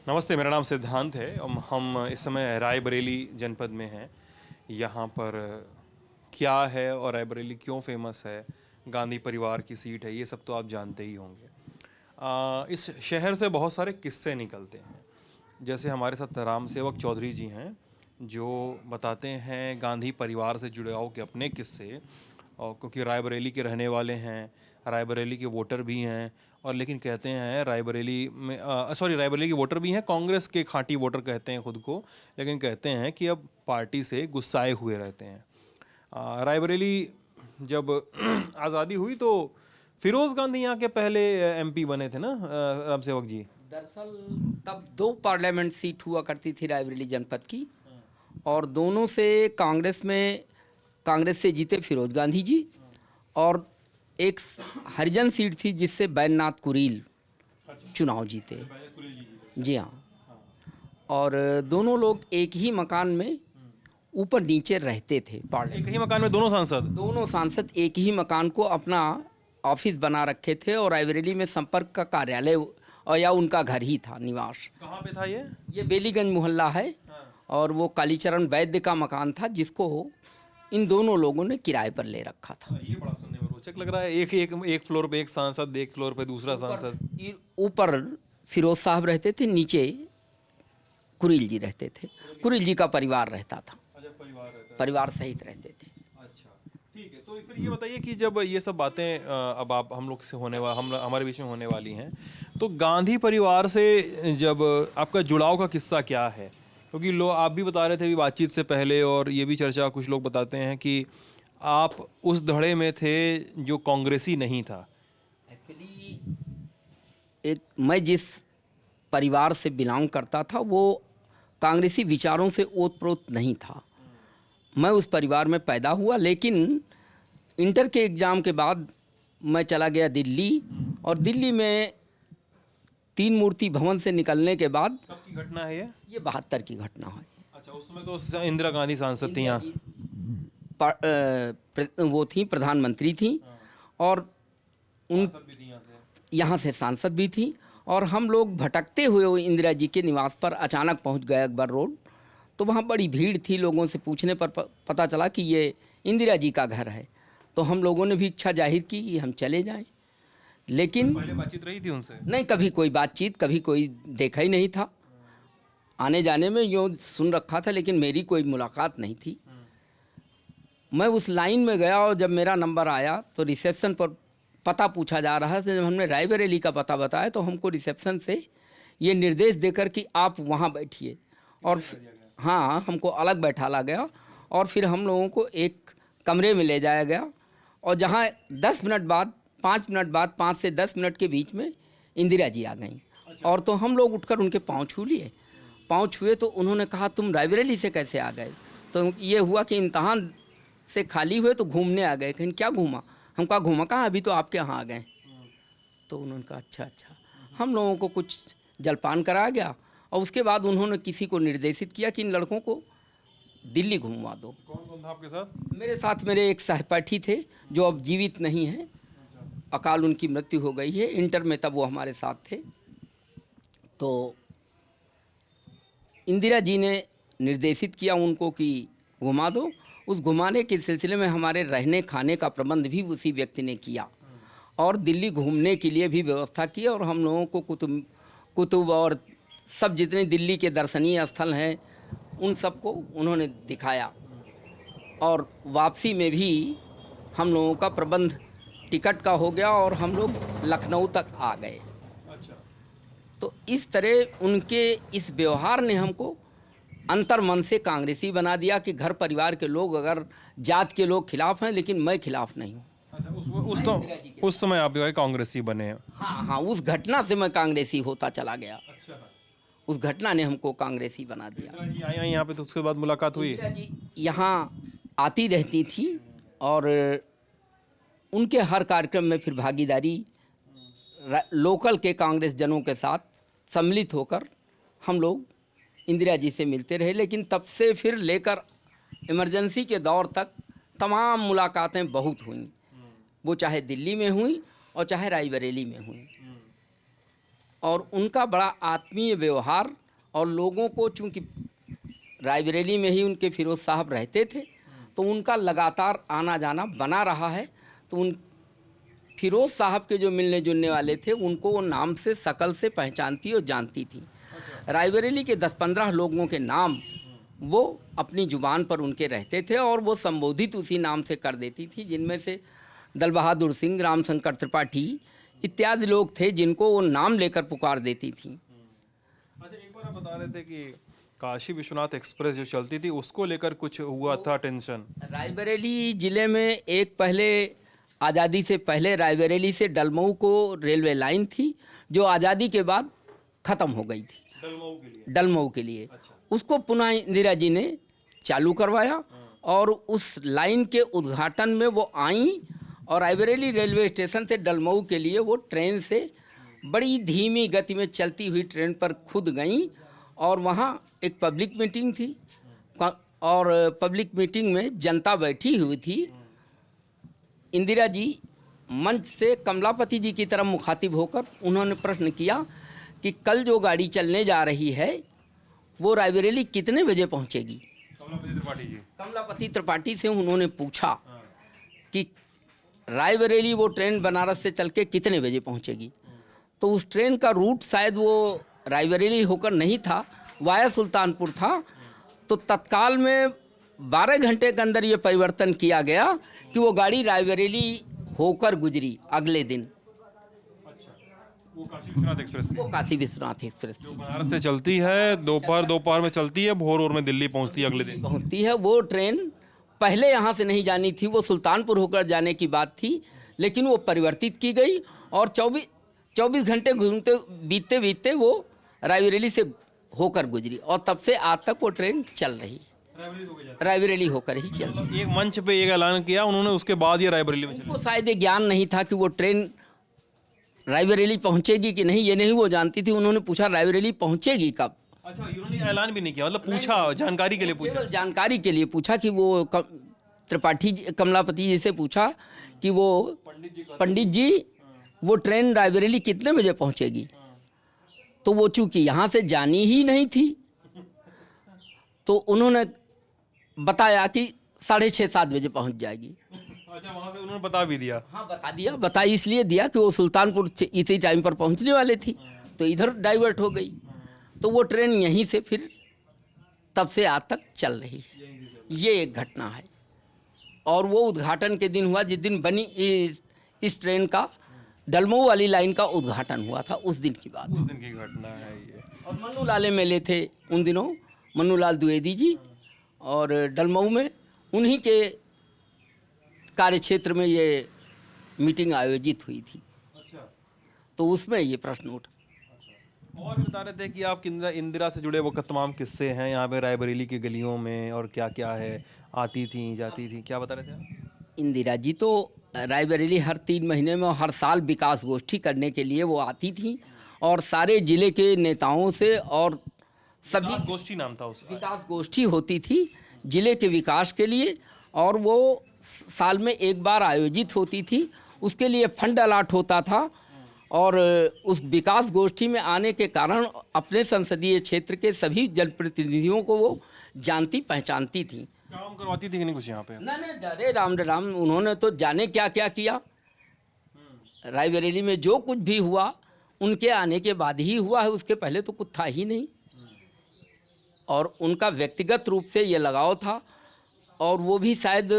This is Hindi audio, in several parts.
नमस्ते, मेरा नाम सिद्धांत है। हम इस समय रायबरेली जनपद में हैं। यहाँ पर क्या है और रायबरेली क्यों फेमस है, गांधी परिवार की सीट है, ये सब तो आप जानते ही होंगे। इस शहर से बहुत सारे किस्से निकलते हैं। जैसे हमारे साथ राम सेवक चौधरी जी हैं, जो बताते हैं गांधी परिवार से जुड़े हुए के अपने किस्से। और क्योंकि रायबरेली के रहने वाले हैं, रायबरेली के वोटर भी हैं, और लेकिन कहते हैं रायबरेली में रायबरेली के वोटर भी हैं, कांग्रेस के खांटी वोटर कहते हैं खुद को, लेकिन कहते हैं कि अब पार्टी से गुस्साए हुए रहते हैं। रायबरेली जब आज़ादी हुई तो फिरोज़ गांधी यहाँ के पहले एमपी बने थे ना, राम सेवक जी। दरअसल तब 2 पार्लियामेंट सीट हुआ करती थी रायबरेली जनपद की, और दोनों से कांग्रेस से जीते फिरोज गांधी जी, और एक हरिजन सीट थी जिससे बैजनाथ कुरील चुनाव जीते। जी हाँ। और दोनों लोग एक ही मकान में ऊपर नीचे रहते थे। एक ही मकान में दोनों सांसद एक ही मकान को अपना ऑफिस बना रखे थे, और रायबरेली में संपर्क का कार्यालय और या उनका घर ही था, निवास। कहाँ पे था ये बेलीगंज मोहल्ला है। हाँ। और वो कालीचरण वैद्य का मकान था, जिसको इन दोनों लोगों ने किराए पर ले रखा था। ये बड़ा सुनने में रोचक लग रहा है। एक फ्लोर पे एक सांसद, एक फ्लोर पे दूसरा सांसद। ऊपर फिरोज साहब रहते थे, नीचे कुरील जी रहते थे। कुरील जी का परिवार रहता था। परिवार सहित रहते थे। अच्छा, ठीक है। तो फिर ये बताइए कि जब ये सब बातें अब आप हम लोग से हमारे बीच में होने वाली हैं, तो गांधी परिवार से जब आपका जुड़ाव का किस्सा क्या है? क्योंकि आप भी बता रहे थे अभी बातचीत से पहले, और ये भी चर्चा कुछ लोग बताते हैं कि आप उस धड़े में थे जो कांग्रेसी नहीं था। एक्चुअली मैं जिस परिवार से बिलोंग करता था वो कांग्रेसी विचारों से ओतप्रोत नहीं था। मैं उस परिवार में पैदा हुआ, लेकिन इंटर के एग्ज़ाम के बाद मैं चला गया दिल्ली, और दिल्ली में 3 मूर्ति भवन से निकलने के बाद। कब की घटना है ये? 72 की घटना है। अच्छा, उस समय तो इंदिरा गांधी सांसद थी, यहाँ वो थी, प्रधानमंत्री थी, और उन यहाँ से सांसद भी थी। और हम लोग भटकते हुए इंदिरा जी के निवास पर अचानक पहुँच गए अकबर रोड। तो वहाँ बड़ी भीड़ थी, लोगों से पूछने पर पता चला कि ये इंदिरा जी का घर है। तो हम लोगों ने भी इच्छा जाहिर की कि हम चले जाएं, लेकिन पहले बातचीत रही थी उनसे? नहीं, कभी कोई बातचीत, कभी कोई देखा ही नहीं था। आने जाने में यूँ सुन रखा था, लेकिन मेरी कोई मुलाकात नहीं थी। मैं उस लाइन में गया, और जब मेरा नंबर आया तो रिसेप्शन पर पता पूछा जा रहा था। जब हमने रायबरेली का पता बताया तो हमको रिसेप्शन से ये निर्देश देकर कि आप वहाँ बैठिए, और हाँ, हमको अलग बैठाला गया, और फिर हम लोगों को एक कमरे में ले जाया गया, और जहाँ 10 मिनट बाद 5 मिनट बाद 5 से 10 मिनट के बीच में इंदिरा जी आ गईं। अच्छा। और तो हम लोग उठकर उनके पाँव छू लिए। पाँव छुए तो उन्होंने कहा, तुम रायबरेली से कैसे आ गए? तो ये हुआ कि इम्तहान से खाली हुए तो घूमने आ गए। कहीं क्या घूमा? हम कहा घूमा कहाँ, अभी तो आपके यहाँ आ गए। तो उन्होंने कहा अच्छा। हम लोगों को कुछ जलपान कराया गया, और उसके बाद उन्होंने किसी को निर्देशित किया कि इन लड़कों को दिल्ली घुमवा दो। कौन था आपके साथ? मेरे साथ मेरे एक सहपाठी थे, जो अब जीवित नहीं हैं। अकाल उनकी मृत्यु हो गई है। इंटर में तब वो हमारे साथ थे। तो इंदिरा जी ने निर्देशित किया उनको कि घुमा दो। उस घुमाने के सिलसिले में हमारे रहने खाने का प्रबंध भी उसी व्यक्ति ने किया, और दिल्ली घूमने के लिए भी व्यवस्था की, और हम लोगों को कुतुब और सब जितने दिल्ली के दर्शनीय स्थल हैं उन सबको उन्होंने दिखाया। और वापसी में भी हम लोगों का प्रबंध टिकट का हो गया, और हम लोग लखनऊ तक आ गए। अच्छा। तो इस तरह उनके इस व्यवहार ने हमको अंतर्मन से कांग्रेसी बना दिया कि घर परिवार के लोग, अगर जात के लोग खिलाफ हैं, लेकिन मैं खिलाफ नहीं हूँ। अच्छा, उस समय आप जो है कांग्रेसी बने हैं? हाँ, उस घटना से मैं कांग्रेसी होता चला गया। अच्छा। उस घटना ने हमको कांग्रेसी बना दिया। आई यहाँ पे, तो उसके बाद मुलाकात हुई? जी यहाँ आती रहती थी, और उनके हर कार्यक्रम में फिर भागीदारी लोकल के कांग्रेस जनों के साथ सम्मिलित होकर हम लोग इंदिरा जी से मिलते रहे। लेकिन तब से फिर लेकर इमरजेंसी के दौर तक तमाम मुलाकातें बहुत हुई। वो चाहे दिल्ली में हुई और चाहे रायबरेली में हुई। और उनका बड़ा आत्मीय व्यवहार, और लोगों को चूँकि रायबरेली में ही उनके फिरोज साहब रहते थे तो उनका लगातार आना जाना बना रहा है। तो उन फिरोज साहब के जो मिलने जुलने वाले थे उनको वो नाम से, शकल से पहचानती और जानती थी। रायबरेली के 10-15 लोगों के नाम वो अपनी ज़ुबान पर उनके रहते थे और वो संबोधित उसी नाम से कर देती थी, जिनमें से दल बहादुर सिंह, रामशंकर त्रिपाठी इत्यादि लोग थे जिनको वो नाम लेकर पुकार देती थी। अच्छा, एक बार आप बता रहे थे कि काशी विश्वनाथ एक्सप्रेस जो चलती थी उसको लेकर कुछ हुआ था टेंशन। रायबरेली ज़िले में एक पहले आज़ादी से पहले रायबरेली से डलमऊ को रेलवे लाइन थी जो आज़ादी के बाद ख़त्म हो गई थी, डलमऊ के लिए। अच्छा। उसको पुनः इंदिरा जी ने चालू करवाया और उस लाइन के उद्घाटन में वो आई और रायबरेली रेलवे स्टेशन से डलमऊ के लिए वो ट्रेन से बड़ी धीमी गति में चलती हुई ट्रेन पर खुद गई और वहाँ एक पब्लिक मीटिंग थी और पब्लिक मीटिंग में जनता बैठी हुई थी। इंदिरा जी मंच से कमलापति जी की तरफ मुखातिब होकर उन्होंने प्रश्न किया कि कल जो गाड़ी चलने जा रही है वो रायबरेली कितने बजे पहुंचेगी। कमलापति त्रिपाठी से उन्होंने पूछा कि रायबरेली वो ट्रेन बनारस से चल के कितने बजे पहुंचेगी। तो उस ट्रेन का रूट शायद वो रायबरेली होकर नहीं था, वाया सुल्तानपुर था। तो तत्काल में 12 घंटे के अंदर ये परिवर्तन किया गया कि वो गाड़ी रायबरेली होकर गुजरी अगले दिन। अच्छा, वो काशी विश्वनाथ एक्सप्रेस थी। वो काशी विश्वनाथ एक्सप्रेस जो बनारस से चलती है, दोपहर में चलती है, भोर में दिल्ली पहुंचती है अगले दिन। पहुंचती है। वो ट्रेन पहले यहाँ से नहीं जानी थी, वो सुल्तानपुर होकर जाने की बात थी, लेकिन वो परिवर्तित की गई और 24 घंटे घूमते बीतते बीतते वो रायबरेली से होकर गुजरी और तब से आज तक वो ट्रेन चल रही है। रायबरेली होकर ही चल रही। एक मंच पे एक ऐलान किया उन्होंने, उसके बाद ये रायबरेली में चली। उनको शायद ये ज्ञान नहीं था कि वो ट्रेन रायबरेली पहुंचेगी कि नहीं, ये नहीं वो जानती थी। उन्होंने पूछा रायबरेली पहुंचेगी कब। अच्छा, उन्होंने ऐलान भी नहीं किया, मतलब पूछा, जानकारी के लिए पूछा। केवल जानकारी के लिए पूछा कि वो त्रिपाठी कमलापति जी से पूछा कि वो पंडित जी वो ट्रेन रायबरेली कितने बजे पहुंचेगी। तो वो चूंकि यहाँ से जानी ही नहीं थी तो उन्होंने बताया कि 6:30-7 बजे पहुंच जाएगी। अच्छा, वहाँ पे उन्होंने बता भी दिया। हाँ, बता इसलिए दिया कि वो सुल्तानपुर इसी टाइम पर पहुंचने वाले थी तो इधर डाइवर्ट हो गई। तो वो ट्रेन यहीं से फिर तब से आज तक चल रही है। ये एक घटना है। और वो उद्घाटन के दिन हुआ जिस दिन बनी इस ट्रेन का, डलमऊ वाली लाइन का उद्घाटन हुआ था, उस दिन की बात। उस दिन की घटना है ये। और मन्नू लाले मेले थे उन दिनों, मन्नू लाल द्विवेदी जी, और डलमऊ में उन्हीं के कार्यक्षेत्र में ये मीटिंग आयोजित हुई थी। अच्छा। तो उसमें ये प्रश्न उठा। और भी बता रहे थे कि आप इंदिरा से जुड़े वो तमाम किस्से हैं यहाँ पे रायबरेली की गलियों में, और क्या क्या है, आती थी जाती थी, क्या बता रहे थे आप? इंदिरा जी तो रायबरेली हर 3 महीने में हर साल विकास गोष्ठी करने के लिए वो आती थी और सारे ज़िले के नेताओं से और सभी गोष्ठी नाम था उसका। विकास गोष्ठी होती थी ज़िले के विकास के लिए और वो साल में एक बार आयोजित होती थी। उसके लिए फंड अलाट होता था और उस विकास गोष्ठी में आने के कारण अपने संसदीय क्षेत्र के सभी जनप्रतिनिधियों को वो जानती पहचानती थी। काम करवाती थी कि नहीं कुछ यहाँ पे? नहीं, अरे राम, उन्होंने तो जाने क्या क्या किया। रायबरेली में जो कुछ भी हुआ उनके आने के बाद ही हुआ है, उसके पहले तो कुछ था ही नहीं। और उनका व्यक्तिगत रूप से ये लगाव था और वो भी शायद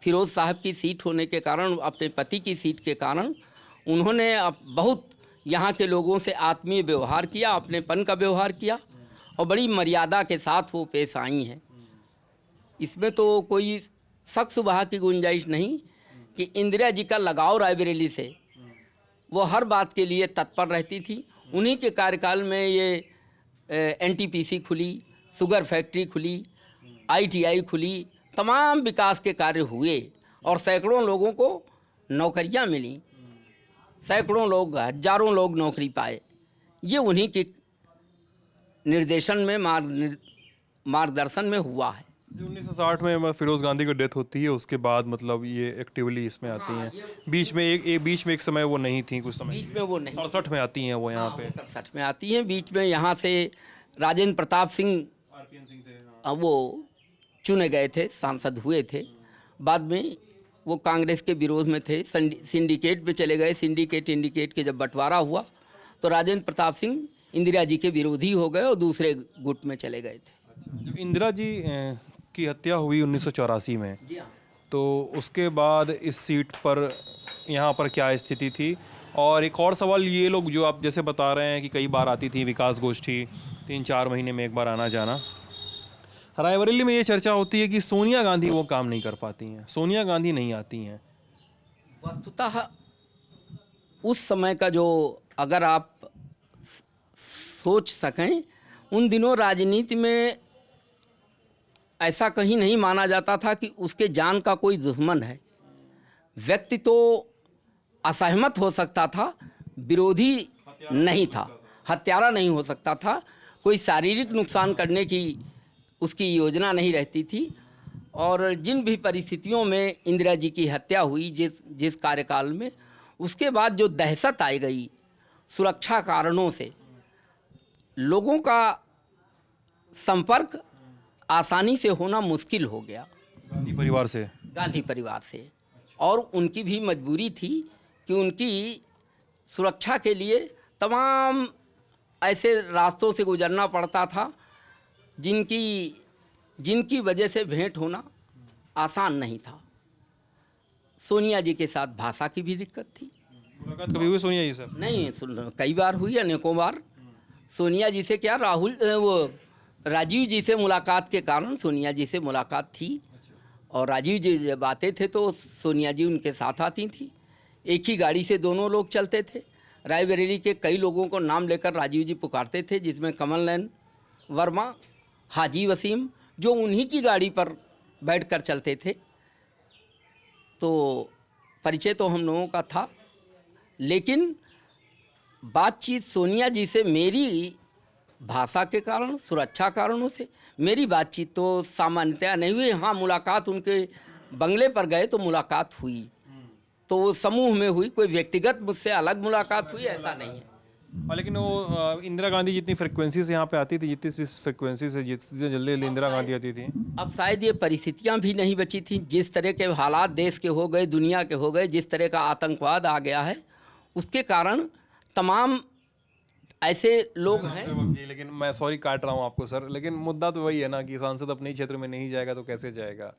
फिरोज साहब की सीट होने के कारण, अपने पति की सीट के कारण उन्होंने बहुत यहाँ के लोगों से आत्मीय व्यवहार किया, अपनेपन का व्यवहार किया और बड़ी मर्यादा के साथ वो पेश आई हैं। इसमें तो कोई शक शुबहा की गुंजाइश नहीं कि इंदिरा जी का लगाव रायबरेली से, वो हर बात के लिए तत्पर रहती थी। उन्हीं के कार्यकाल में ये एनटीपीसी खुली, शुगर फैक्ट्री खुली, आईटीआई खुली, तमाम विकास के कार्य हुए और सैकड़ों लोगों को नौकरियां मिली, सैकड़ों लोग, हजारों लोग नौकरी पाए। ये उन्हीं के निर्देशन में, मार्गदर्शन में हुआ है। जो 1960 में फिरोज गांधी की डेथ होती है उसके बाद मतलब ये एक्टिवली इसमें आती हैं। बीच में एक समय वो नहीं थी, कुछ समय बीच में वो नहीं, 67 में आती हैं वो यहाँ पे। 67 में आती हैं। बीच में यहाँ से राजेंद्र प्रताप सिंह आरपीएन सिंह थे। अब वो चुने गए थे, सांसद हुए थे। बाद में वो कांग्रेस के विरोध में थे, सिंडिकेट में चले गए। सिंडिकेट इंडिकेट के जब बंटवारा हुआ तो राजेंद्र प्रताप सिंह इंदिरा जी के विरोधी हो गए और दूसरे गुट में चले गए थे। जब इंदिरा जी की हत्या हुई 1984 में, जी हाँ। तो उसके बाद इस सीट पर यहाँ पर क्या स्थिति थी? और एक और सवाल, ये लोग जो आप जैसे बता रहे हैं कि कई बार आती थी विकास गोष्ठी, 3-4 महीने में एक बार आना जाना, रायबरेली में ये चर्चा होती है कि सोनिया गांधी वो काम नहीं कर पाती हैं, सोनिया गांधी नहीं आती हैं। वस्तुतः उस समय का जो अगर आप सोच सकें, उन दिनों राजनीति में ऐसा कहीं नहीं माना जाता था कि उसके जान का कोई दुश्मन है। व्यक्ति तो असहमत हो सकता था, विरोधी नहीं था, हत्यारा नहीं हो सकता था, कोई शारीरिक नुकसान करने की उसकी योजना नहीं रहती थी। और जिन भी परिस्थितियों में इंदिरा जी की हत्या हुई, जिस कार्यकाल में, उसके बाद जो दहशत आई गई सुरक्षा कारणों से, लोगों का संपर्क आसानी से होना मुश्किल हो गया गांधी परिवार से। गांधी परिवार से। और उनकी भी मजबूरी थी कि उनकी सुरक्षा के लिए तमाम ऐसे रास्तों से गुजरना पड़ता था जिनकी वजह से भेंट होना आसान नहीं था। सोनिया जी के साथ भाषा की भी दिक्कत थी। मुलाकात कभी हुई सोनिया जी से? नहीं, कई बार हुई, अनेकों बार। सोनिया जी से क्या, राजीव जी से मुलाकात के कारण सोनिया जी से मुलाकात थी। और राजीव जी जब आते थे तो सोनिया जी उनके साथ आती थी। एक ही गाड़ी से दोनों लोग चलते थे। रायबरेली के कई लोगों को नाम लेकर राजीव जी पुकारते थे, जिसमें कमल नयन वर्मा, हाजी वसीम, जो उन्हीं की गाड़ी पर बैठकर चलते थे। तो परिचय तो हम लोगों का था, लेकिन बातचीत सोनिया जी से मेरी भाषा के कारण, सुरक्षा कारणों से मेरी बातचीत तो सामान्यतया नहीं हुई। हाँ, मुलाकात उनके बंगले पर गए तो मुलाकात हुई, तो वो समूह में हुई, कोई व्यक्तिगत मुझसे अलग मुलाकात हुई ऐसा नहीं है। लेकिन वो इंदिरा गांधी जितनी फ्रिक्वेंसी से यहाँ पे आती थी, जितनी फ्रिक्वेंसी से जितनी जल्दी इंदिरा गांधी आती थी, अब शायद ये परिस्थितियाँ भी नहीं बची थी। जिस तरह के हालात देश के हो गए, दुनिया के हो गए, जिस तरह का आतंकवाद आ गया है, उसके कारण तमाम ऐसे लोग हैं। जी, लेकिन मैं सॉरी काट रहा हूँ आपको सर, लेकिन मुद्दा तो वही है ना कि सांसद अपने ही क्षेत्र में नहीं जाएगा तो कैसे जाएगा?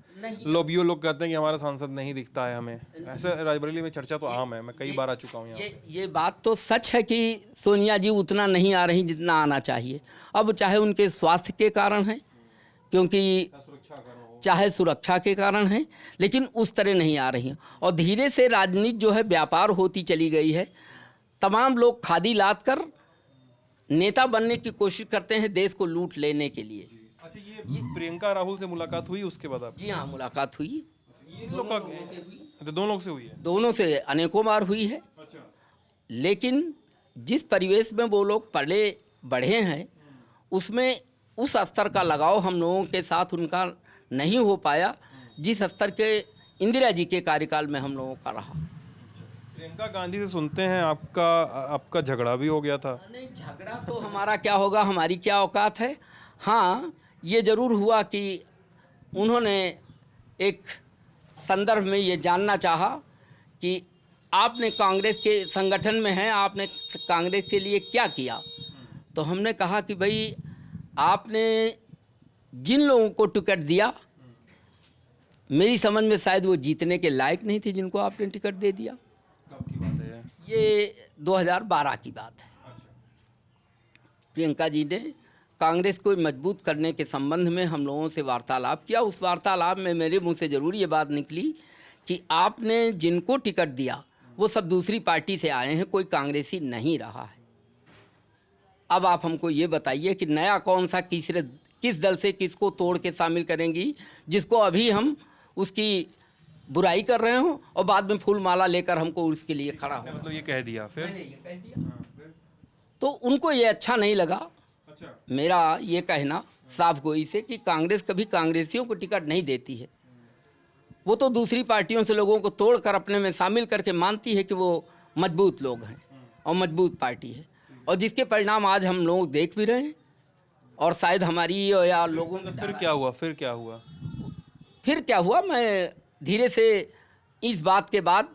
लोबियो लोग कहते हैं कि हमारा सांसद नहीं दिखता है हमें। ऐसे रायबरेली में चर्चा तो आम है, मैं कई बार आ चुका हूँ यहाँ। ये बात तो सच है कि सोनिया जी उतना नहीं आ रही जितना आना चाहिए। अब चाहे उनके स्वास्थ्य के कारण है, क्योंकि चाहे सुरक्षा के कारण है, लेकिन उस तरह नहीं आ रही हैं। और धीरे से राजनीति जो है व्यापार होती चली गई है। तमाम लोग खादी लाद कर नेता बनने की कोशिश करते हैं देश को लूट लेने के लिए। अच्छा, ये प्रियंका राहुल से मुलाकात हुई उसके बाद आप? जी हाँ, मुलाकात हुई। ये लोग का दोनों लोग से हुई है? दोनों से अनेकों बार हुई है। अच्छा। लेकिन जिस परिवेश में वो लोग पले बढ़े हैं, उसमें उस स्तर का लगाव हम लोगों के साथ उनका नहीं हो पाया जिस स्तर के इंदिरा जी के कार्यकाल में हम लोगों का रहा। प्रियंका गांधी से सुनते हैं आपका झगड़ा भी हो गया था? नहीं, झगड़ा तो हमारा क्या होगा, हमारी क्या औकात है। हाँ, ये ज़रूर हुआ कि उन्होंने एक संदर्भ में ये जानना चाहा कि आपने कांग्रेस के संगठन में हैं, आपने कांग्रेस के लिए क्या किया। तो हमने कहा कि भाई, आपने जिन लोगों को टिकट दिया, मेरी समझ में शायद वो जीतने के लायक नहीं थे जिनको आपने टिकट दे दिया। कब की बात है ये 2012 की बात है। अच्छा। प्रियंका जी ने कांग्रेस को मजबूत करने के संबंध में हम लोगों से वार्तालाप किया। उस वार्तालाप में मेरे मुंह से ज़रूर ये बात निकली कि आपने जिनको टिकट दिया वो सब दूसरी पार्टी से आए हैं, कोई कांग्रेसी नहीं रहा है। अब आप हमको ये बताइए कि नया कौन सा किस दल से किसको तोड़ के शामिल करेंगी, जिसको अभी हम उसकी बुराई कर रहे हो और बाद में फूल माला लेकर हमको उसके लिए खड़ा हो। मतलब ये कह दिया फिर? मैंने ये कह दिया तो उनको ये अच्छा नहीं लगा। अच्छा। मेरा ये कहना साफ गोई से कि कांग्रेस कभी कांग्रेसियों को टिकट नहीं देती है। वो तो दूसरी पार्टियों से लोगों को तोड़कर अपने में शामिल करके मानती है कि वो मजबूत लोग हैं और मजबूत पार्टी है, और जिसके परिणाम आज हम लोग देख भी रहे हैं। और शायद हमारी या लोगों फिर क्या हुआ, फिर क्या हुआ? फिर क्या हुआ, मैं धीरे से इस बात के बाद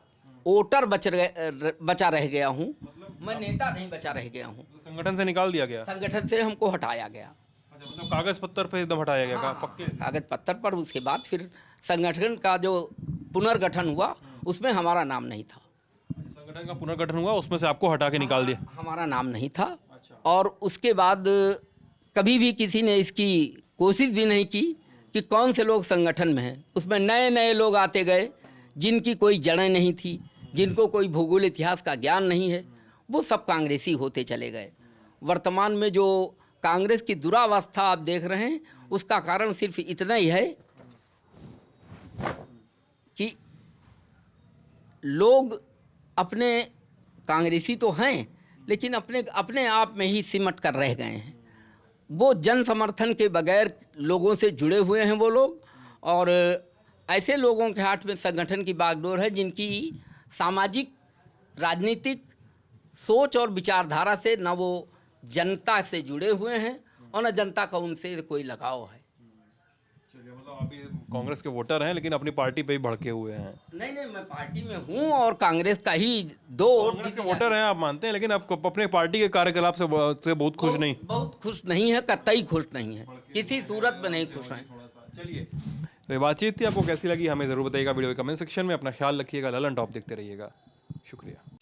वोटर बचा रह गया हूँ, मैं नेता नहीं बचा रह गया हूँ। संगठन से निकाल दिया गया? संगठन से हमको हटाया गया। अच्छा, मतलब कागज पत्तर पे एकदम हटाया गया? पक्के? कागज पत्तर पर। उसके बाद फिर संगठन का जो पुनर्गठन हुआ उसमें हमारा नाम नहीं था। संगठन का पुनर्गठन हुआ, उसमें से आपको हटा के निकाल दिया? हमारा नाम नहीं था। अच्छा। और उसके बाद कभी भी किसी ने इसकी कोशिश भी नहीं की कि कौन से लोग संगठन में हैं। उसमें नए नए लोग आते गए जिनकी कोई जड़ें नहीं थी, जिनको कोई भूगोल इतिहास का ज्ञान नहीं है, वो सब कांग्रेसी होते चले गए। वर्तमान में जो कांग्रेस की दुरावस्था आप देख रहे हैं, उसका कारण सिर्फ इतना ही है कि लोग अपने कांग्रेसी तो हैं लेकिन अपने अपने आप में ही सिमट कर रह गए हैं। वो जन समर्थन के बगैर लोगों से जुड़े हुए हैं वो लोग, और ऐसे लोगों के हाथ में संगठन की बागडोर है जिनकी सामाजिक राजनीतिक सोच और विचारधारा से न वो जनता से जुड़े हुए हैं और न जनता का उनसे कोई लगाव है। चलिए, मतलब अभी कांग्रेस के वोटर हैं लेकिन अपनी पार्टी पे ही भड़के हुए हैं। नहीं नहीं, मैं पार्टी में हूँ और कांग्रेस का ही दो कांग्रेस के वोटर हैं आप मानते हैं, लेकिन आप अपने पार्टी के कार्यकलाप से बहुत खुश नहीं? बहुत खुश नहीं है, कतई खुश नहीं है, किसी सूरत में नहीं खुश हैं। चलिए, तो ये बातचीत थी, आपको कैसी लगी हमें ज़रूर बताइएगा वीडियो के कमेंट सेक्शन में। अपना ख्याल रखिएगा, ललन टॉप देखते रहिएगा। शुक्रिया।